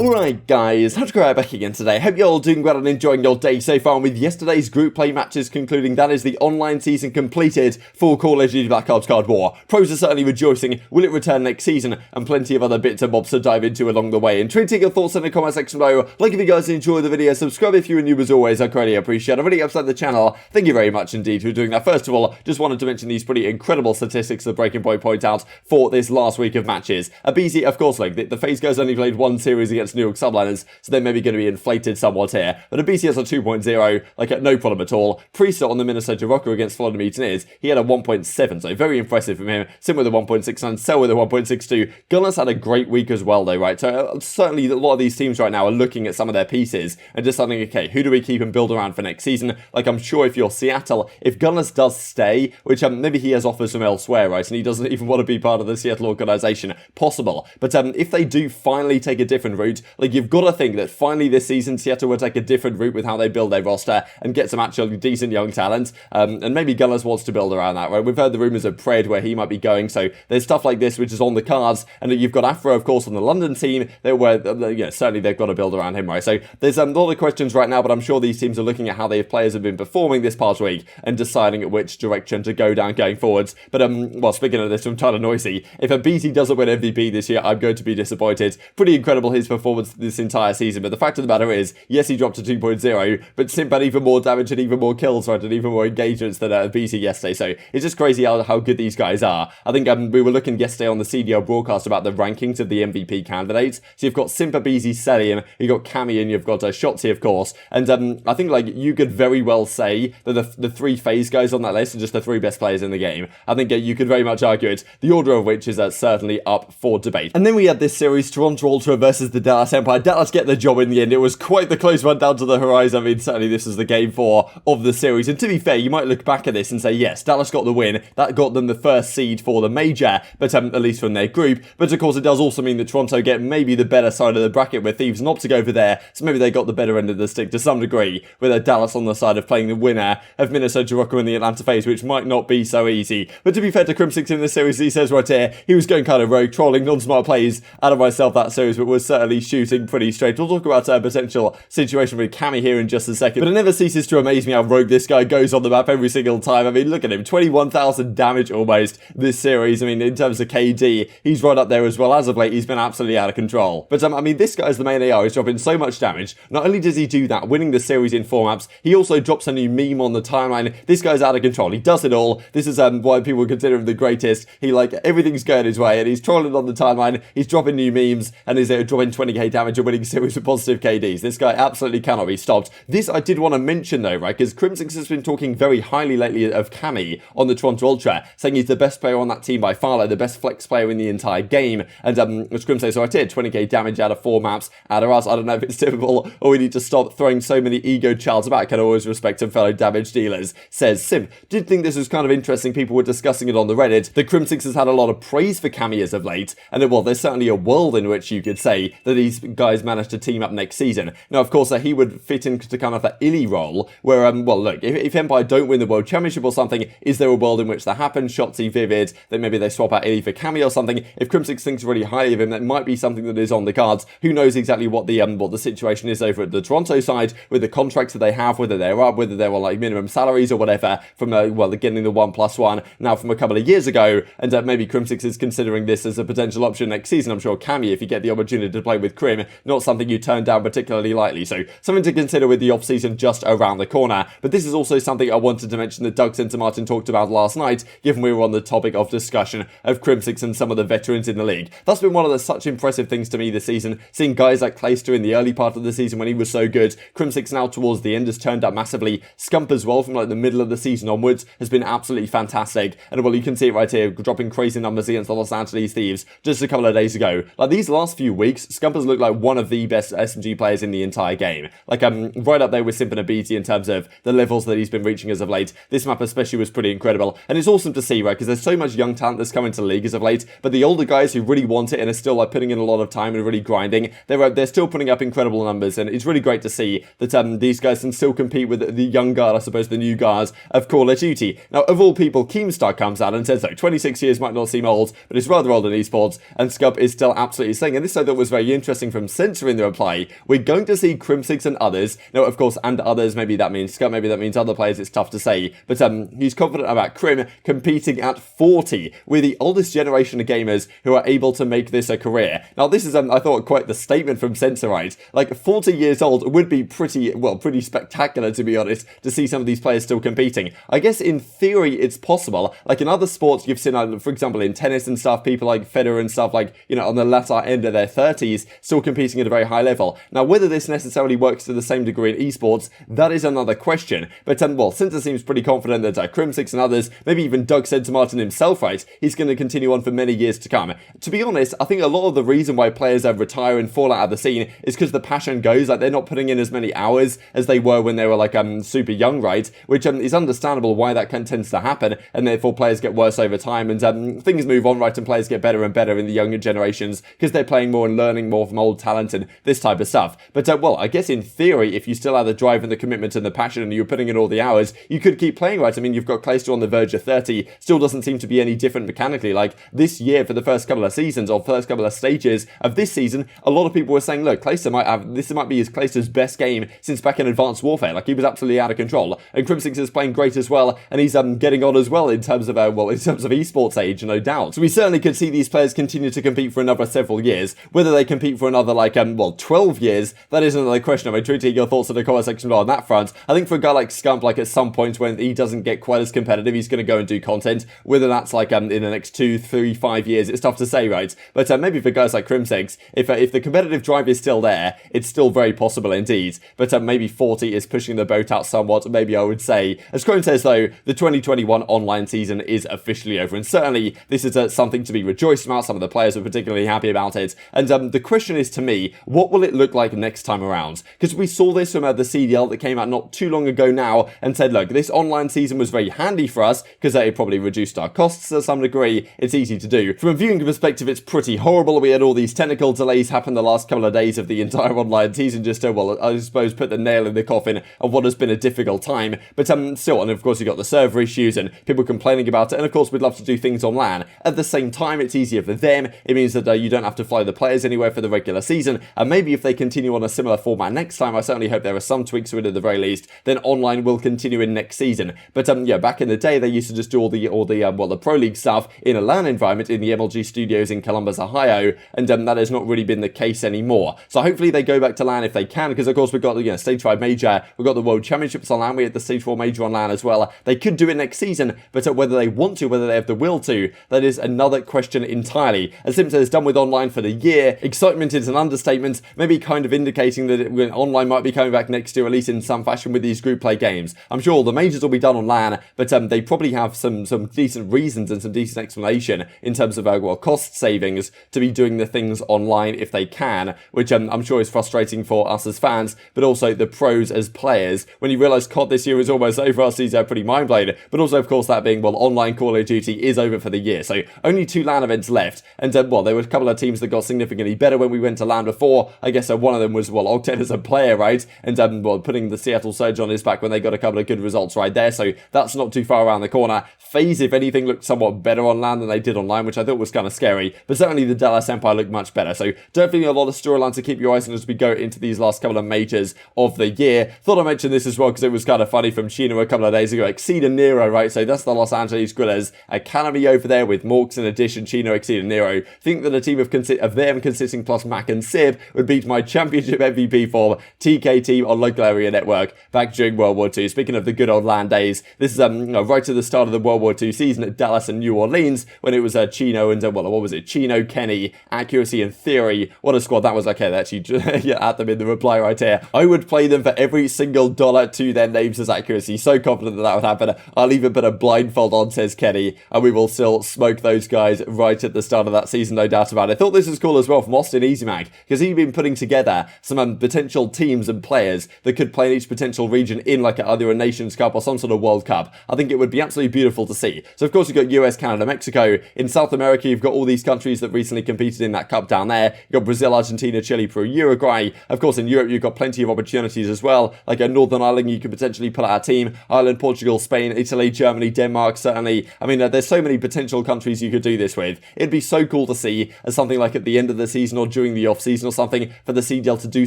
Alright guys, TacticalRab back again today. Hope you're all doing well and enjoying your day so far. And with yesterday's group play matches concluding, that is the online season completed for Call of Duty Black Ops Cold War. Pros are certainly rejoicing. Will it return next season? And plenty of other bits and bobs to dive into along the way. And tweet your thoughts in the comment section below. Like if you guys enjoy the video, subscribe if you're new as always. I greatly appreciate it. I've already upset the channel. Thank you very much indeed for doing that. First of all, just wanted to mention these pretty incredible statistics the Breaking Point point out for this last week of matches. aBeZy, of course, like the FaZe guys only played one series against New York Subliners, so they're maybe going to be inflated somewhat here. But aBeZy has a 2.0, like no problem at all. Priestahh on the Minnesota Rokkr against FeLo Mutineers, he had a 1.7, so very impressive from him. Simp with a 1.69, Cell with a 1.62. Gunless had a great week as well though, right? So certainly a lot of these teams right now are looking at some of their pieces and deciding, okay, who do we keep and build around for next season? Like I'm sure if you're Seattle, if Gunless does stay, which maybe he has offers from elsewhere, right? And he doesn't even want to be part of the Seattle organization, possible. But if they do finally take a different route, like you've got to think that finally this season Seattle will take a different route with how they build their roster and get some actually decent young talent, and maybe Gunless wants to build around that, right? We've heard the rumours of Pred where he might be going, so there's stuff like this which is on the cards, and you've got Afro of course on the London team, certainly they've got to build around him, right? So there's a lot of questions right now, but I'm sure these teams are looking at how their players have been performing this past week and deciding at which direction to go down going forwards. But well, speaking of this from Tyler Noisy, if aBeZy doesn't win MVP this year, I'm going to be disappointed. Pretty incredible his performance this entire season, but the fact of the matter is, yes, he dropped to 2.0, but Simp had even more damage and even more kills, right, and even more engagements than aBeZy yesterday, so it's just crazy how good these guys are. I think we were looking yesterday on the CDL broadcast about the rankings of the MVP candidates, so you've got Simp, aBeZy, Cellium, you've got Cammy, and you've got Shotzzy, of course, and I think like you could very well say that the three FaZe guys on that list are just the three best players in the game. I think you could very much argue it, the order of which is certainly up for debate. And then we had this series, Toronto Ultra versus the Dallas Empire. Dallas get the job in the end. It was quite the close one down to the horizon. I mean, certainly this is the game 4 of the series. And to be fair, you might look back at this and say, yes, Dallas got the win. That got them the first seed for the major, but at least from their group. But of course, it does also mean that Toronto get maybe the better side of the bracket with Thieves and OpTic over there. So maybe they got the better end of the stick to some degree, with Dallas on the side of playing the winner of Minnesota Rokkr in the Atlanta FaZe, which might not be so easy. But to be fair to Crimsix in this series, he says right here, he was going kind of rogue, trolling non-smart plays out of myself that series, but was certainly shooting pretty straight. We'll talk about a potential situation with Cammy here in just a second, but it never ceases to amaze me how rogue this guy goes on the map every single time. I mean, look at him, 21,000 damage almost this series. I mean, in terms of KD, he's right up there as well. As of late, he's been absolutely out of control. But I mean, this guy's the main AR. He's dropping so much damage. Not only does he do that, winning the series in 4 maps, he also drops a new meme on the timeline. This guy's out of control. He does it all. This is why people consider him the greatest. He, like, everything's going his way, and he's trolling on the timeline. He's dropping new memes, and he's dropping 20k damage and winning series with positive KDs. This guy absolutely cannot be stopped. This I did want to mention though, right, because Crimsix has been talking very highly lately of Cammy on the Toronto Ultra, saying he's the best player on that team by far, like the best flex player in the entire game. And as Crim says, so I did 20k damage out of 4 maps out of us. I don't know if it's typical or we need to stop throwing so many ego childs about. Can always respect some fellow damage dealers, says Simp. Did think this was kind of interesting. People were discussing it on the Reddit. The Crimsix has had a lot of praise for Cammy as of late, and well, there's certainly a world in which you could say that these guys managed to team up next season. Now, of course, he would fit into kind of that ILLey role, where, well, look, if Empire don't win the World Championship or something, is there a world in which that happens? Shotzzy, Vivid, then maybe they swap out ILLey for Cammy or something. If Crimsix thinks really highly of him, that might be something that is on the cards. Who knows exactly what the situation is over at the Toronto side with the contracts that they have, whether they're up, whether they're on like minimum salaries or whatever from well, they're getting the 1+1 now from a couple of years ago, and maybe Crimsix is considering this as a potential option next season. I'm sure Cammy, if you get the opportunity to play with Crim, not something you turn down particularly lightly. So something to consider with the off-season just around the corner. But this is also something I wanted to mention that Doug Censor Martin talked about last night, given we were on the topic of discussion of Crimsix and some of the veterans in the league. That's been one of the such impressive things to me this season, seeing guys like Clayster in the early part of the season when he was so good. Crimsix now towards the end has turned up massively. Scump as well from like the middle of the season onwards has been absolutely fantastic. And well, you can see it right here, dropping crazy numbers against the Los Angeles Thieves just a couple of days ago. Like these last few weeks, Scump has looked like one of the best SMG players in the entire game. Like right up there with Simp and aBeZy in terms of the levels that he's been reaching as of late. This map especially was pretty incredible. And it's awesome to see, right, because there's so much young talent that's come into the league as of late, but the older guys who really want it and are still like putting in a lot of time and really grinding, they're still putting up incredible numbers, and it's really great to see that these guys can still compete with the young guard, I suppose the new guards of Call of Duty. Now, of all people, Keemstar comes out and says, so 26 years might not seem old, but it's rather old in esports, and Scump is still absolutely saying, and this I thought was very interesting. interesting from Censor in the reply. We're going to see Crimsix and others. Now, of course, and others, maybe that means Scump, maybe that means other players, it's tough to say. But he's confident about Crim competing at 40 with the oldest generation of gamers who are able to make this a career. Now, this is, I thought, quite the statement from Censor, right? Like, 40 years old would be pretty spectacular, to be honest, to see some of these players still competing. I guess in theory, it's possible. Like, in other sports, you've seen, for example, in tennis and stuff, people like Federer and stuff, like, you know, on the latter end of their 30s, still competing at a very high level. Now, whether this necessarily works to the same degree in esports, that is another question. But, well, Censor seems pretty confident that Crimsix and others, maybe even Doug Sensor Martin himself, right, he's going to continue on for many years to come. To be honest, I think a lot of the reason why players retire and fall out of the scene is because the passion goes. Like, they're not putting in as many hours as they were when they were, like, super young, right? Which is understandable why that tends to happen, and therefore players get worse over time, and things move on, right, and players get better and better in the younger generations because they're playing more and learning more from old talent and this type of stuff. But, well, I guess in theory, if you still have the drive and the commitment and the passion and you're putting in all the hours, you could keep playing, right? I mean, you've got Clayster on the verge of 30, still doesn't seem to be any different mechanically. Like, this year, for the first couple of seasons, or first couple of stages of this season, a lot of people were saying, look, Clayster might be Clayster's best game since back in Advanced Warfare. Like, he was absolutely out of control. And Crimsix is playing great as well, and he's getting on as well in terms of esports age, no doubt. So we certainly could see these players continue to compete for another several years. Whether they compete for another, 12 years, that is another question. I'm intrigued to hear your thoughts in the comment section below on that front. I think for a guy like Scump, like, at some point when he doesn't get quite as competitive, he's going to go and do content. Whether that's, in the next 2, 3, 5 years, it's tough to say, right? But maybe for guys like Crimsix, if the competitive drive is still there, it's still very possible indeed. But maybe 40 is pushing the boat out somewhat, maybe I would say. As Crone says, though, the 2021 online season is officially over, and certainly this is something to be rejoiced about. Some of the players are particularly happy about it. And the question is, to me, what will it look like next time around? Because we saw this from the CDL that came out not too long ago now and said, look, this online season was very handy for us because it probably reduced our costs to some degree. It's easy to do. From a viewing perspective, it's pretty horrible. We had all these technical delays happen the last couple of days of the entire online season, just to, well, I suppose, put the nail in the coffin of what has been a difficult time. But still, and of course, you've got the server issues and people complaining about it. And of course, we'd love to do things on LAN. At the same time, it's easier for them. It means that you don't have to fly the players anywhere for the regular season. And maybe if they continue on a similar format next time, I certainly hope there are some tweaks to it at the very least, then online will continue in next season. But yeah, back in the day, they used to just do all the Pro League stuff in a LAN environment in the MLG studios in Columbus, Ohio, and that has not really been the case anymore. So hopefully they go back to LAN if they can, because of course we've got the Stage 5 Major, we've got the World Championships on LAN, we had the Stage 4 Major on LAN as well. They could do it next season, but whether they want to, whether they have the will to, that is another question entirely. As Simp says, done with online for the year. Excitement is an understatement, maybe kind of indicating that online might be coming back next year, at least in some fashion with these group play games. I'm sure the majors will be done on LAN, but they probably have some decent reasons and some decent explanation in terms of cost savings to be doing the things online if they can, which I'm sure is frustrating for us as fans, but also the pros as players. When you realise COD this year is almost over, our season pretty mind-blowing, but also of course that being, online Call of Duty is over for the year, so only 2 LAN events left, and there were a couple of teams that got significantly better when we went to LAN before. I guess one of them was, Octane as a player, right, and putting the Seattle Surge on his back when they got a couple of good results right there, so that's not too far around the corner. FaZe, if anything, looked somewhat better on LAN than they did online, which I thought was kind of scary, but certainly the Dallas Empire looked much better, so definitely a lot of storyline to keep your eyes on as we go into these last couple of majors of the year. Thought I mentioned this as well because it was kind of funny from Chino a couple of days ago. Exceed and Nero, right, so that's the Los Angeles Grillers Academy over there with Morks in addition, Chino, Exceed and Nero. Think that a team of them consisting plus Mac and Sib would beat my championship MVP form TK team on local area network back during World War II. Speaking of the good old LAN days, this is right at the start of the World War II season at Dallas and New Orleans when it was Chino and what was it? Chino, Kenny, Accuracy and Theory. What a squad that was. Okay, they actually at them in the reply right here. I would play them for every single dollar to their names as Accuracy. So confident that would happen. I'll even put a blindfold on, says Kenny, and we will still smoke those guys right at the start of that season, no doubt about it. I thought this was cool as well from Austin EasyMag, because he'd been putting together some potential teams and players that could play in each potential region in either a Nations Cup or some sort of World Cup. I think it would be absolutely beautiful to see. So of course you've got US, Canada, Mexico. In South America, you've got all these countries that recently competed in that cup down there. You've got Brazil, Argentina, Chile, Peru, Uruguay. Of course in Europe, you've got plenty of opportunities as well. Like a Northern Ireland, you could potentially put out a team. Ireland, Portugal, Spain, Italy, Germany, Denmark, certainly. I mean, there's so many potential countries you could do this with. It'd be so cool to see as something like at the end of the season or during the off-season or something for the CDL to do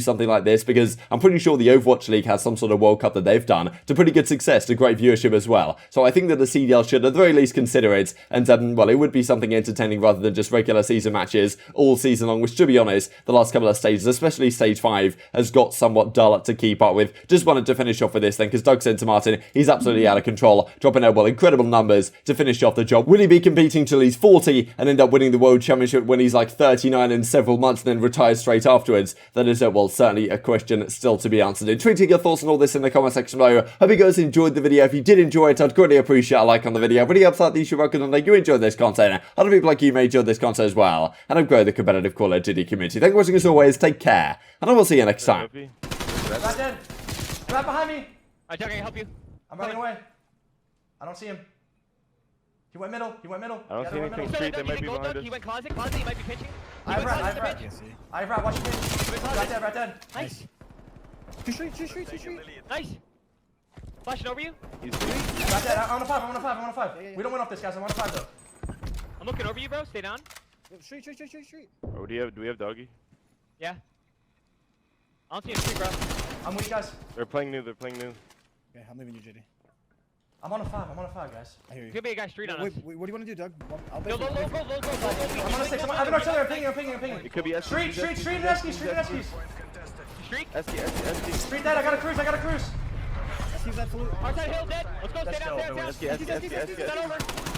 something like this, because I'm pretty sure the Overwatch League has some sort of World Cup that they've done to pretty good success, to great viewership as well. So I think that the CDL should at the very least consider it, and well, it would be something entertaining rather than just regular season matches all season long, which, to be honest, the last couple of stages, especially stage 5, has got somewhat dull to keep up with. Just wanted to finish off with this then, because Doug Censor Martin, he's absolutely out of control, dropping out, well, incredible numbers to finish off the job. Will he be competing till he's 40 and end up winning the World Championship when he's like 39 in several months and then retires straight afterwards? That is, well, certainly a question still to be answered. Intriguing your thoughts on all this in the comment section below. Hope you guys enjoyed the video. If you did enjoy it, I'd greatly appreciate a like on the video. Really helps out the YouTube record, and you enjoyed this content. Other people like you may enjoy this content as well, and I've grown the competitive Call of Duty community. Thank you for watching as always. Take care, and I will see you next time. Right dead. Right behind me. Alright, Doug, I can help you. I'm running away. I don't see him. He went middle. He went middle. I don't see anything street. They might be behind us. He went closet, he might be pitching. I have rat. Watch me. Right dead. Nice. Two street. Nice. Flashing over you. He's Right dead. I'm on a 5. We don't win off this, guys. I'm on a 5 though. I'm looking over you, bro. Stay down. Street. Oh, do we have doggy? Yeah. I don't see him street, bro. I'm weak, guys. They're playing new. Okay, I'm leaving you, JD. I'm on a 5, guys. I hear you. Could be a guy street on us. Wait, what do you want to do, Doug? I'll Go, go. I'm on a 6. I have an artillery. I'm pinging. It could be ST. Street and Eskies. Street? ST. Street dead. I got a cruise. He's absolute. Arcitys hill dead. Let's go. Stay Let's down. go. ST. Is that over?